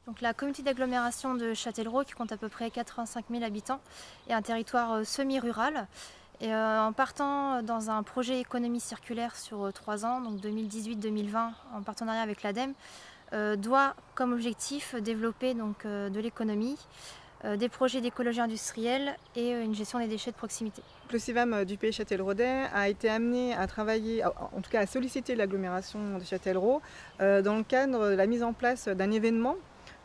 Donc la communauté d'agglomération de Châtellerault qui compte à peu près 85 000 habitants est un territoire semi-rural. Et en partant dans un projet économie circulaire sur 3 ans, donc 2018-2020 en partenariat avec l'ADEME, doit comme objectif développer donc, de l'économie, des projets d'écologie industrielle et une gestion des déchets de proximité. Le CIVAM du pays Châtelleraudais a été amené à travailler, en tout cas à solliciter l'agglomération de Châtellerault dans le cadre de la mise en place d'un événement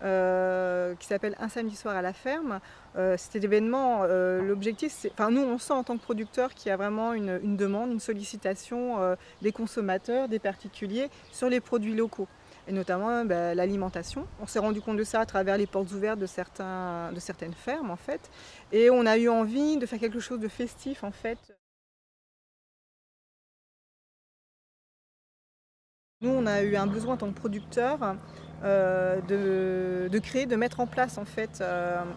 qui s'appelle Un samedi soir à la ferme. Cet événement, l'objectif, c'est, enfin nous on sent en tant que producteurs qu'il y a vraiment une demande, une sollicitation des consommateurs, des particuliers sur les produits locaux. Et notamment l'alimentation. On s'est rendu compte de ça à travers les portes ouvertes de certaines fermes en fait. Et on a eu envie de faire quelque chose de festif en fait. Nous, on a eu un besoin en tant que producteur de créer, de mettre en place en fait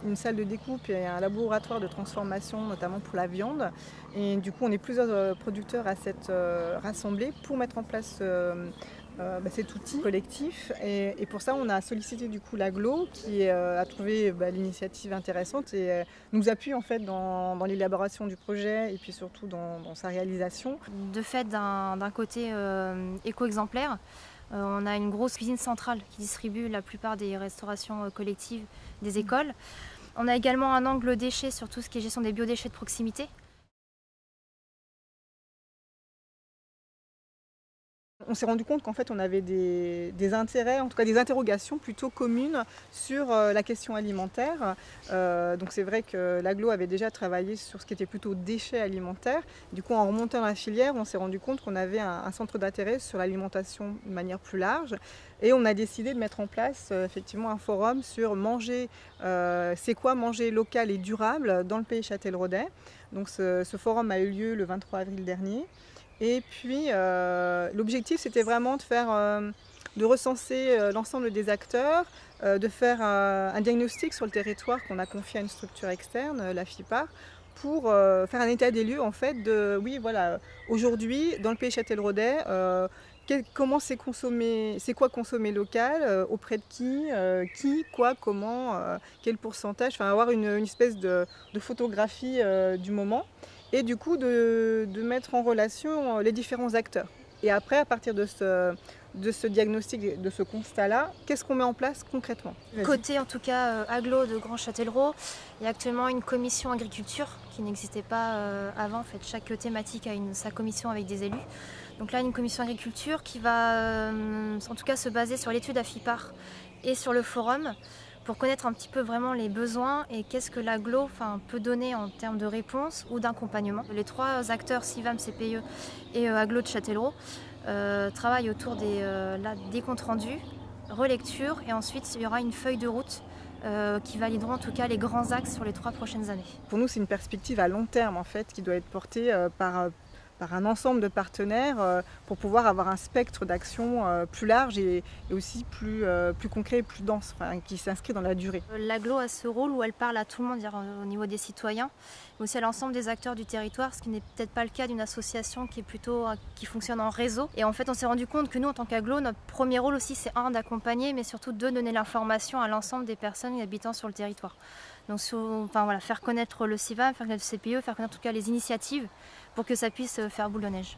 une salle de découpe et un laboratoire de transformation, notamment pour la viande. Et du coup, on est plusieurs producteurs à s'être rassemblés pour mettre en place cet outil collectif. Et pour ça, on a sollicité du coup l'agglo qui a trouvé l'initiative intéressante et nous appuie en fait dans l'élaboration du projet et puis surtout dans sa réalisation. De fait, d'un côté éco-exemplaire, on a une grosse cuisine centrale qui distribue la plupart des restaurations collectives des écoles. On a également un angle déchets sur tout ce qui est gestion des biodéchets de proximité. On s'est rendu compte qu'en fait on avait des intérêts, en tout cas des interrogations plutôt communes sur la question alimentaire. Donc c'est vrai que l'agglo avait déjà travaillé sur ce qui était plutôt déchets alimentaires. Du coup en remontant la filière, on s'est rendu compte qu'on avait un centre d'intérêt sur l'alimentation de manière plus large. Et on a décidé de mettre en place effectivement un forum sur manger, c'est quoi manger local et durable dans le pays châtelleraudais. Donc ce forum a eu lieu le 23 avril dernier. Et puis l'objectif c'était vraiment de recenser l'ensemble des acteurs, de faire un diagnostic sur le territoire qu'on a confié à une structure externe, la FIPAR, pour faire un état des lieux en fait de oui voilà aujourd'hui dans le pays châtelleraudais comment c'est consommer, c'est quoi consommer local, auprès de qui, quoi, comment, quel pourcentage, enfin avoir une espèce de photographie du moment. Et du coup de mettre en relation les différents acteurs. Et après, à partir de ce diagnostic, de ce constat-là, qu'est-ce qu'on met en place concrètement? Côté en tout cas agglo de Grand Châtellerault, il y a actuellement une commission agriculture qui n'existait pas avant. En fait, chaque thématique a sa commission avec des élus. Donc là, une commission agriculture qui va en tout cas se baser sur l'étude AFIPAR et sur le forum pour connaître un petit peu vraiment les besoins et qu'est-ce que l'agglo peut donner en termes de réponse ou d'accompagnement. Les 3 acteurs, CIVAM, CPE et agglo de Châtellerault, travaillent autour des comptes rendus, relecture, et ensuite il y aura une feuille de route qui valideront en tout cas les grands axes sur les 3 prochaines années. Pour nous, c'est une perspective à long terme en fait qui doit être portée par un ensemble de partenaires pour pouvoir avoir un spectre d'action plus large et aussi plus concret et plus dense, qui s'inscrit dans la durée. L'agglo a ce rôle où elle parle à tout le monde, au niveau des citoyens, mais aussi à l'ensemble des acteurs du territoire, ce qui n'est peut-être pas le cas d'une association qui fonctionne en réseau. Et en fait, on s'est rendu compte que nous, en tant qu'agglo, notre premier rôle aussi, c'est d'accompagner, mais surtout de donner l'information à l'ensemble des personnes habitant sur le territoire. Donc faire connaître le CIVAM, faire connaître le CPE, faire connaître en tout cas les initiatives pour que ça puisse faire boule de neige.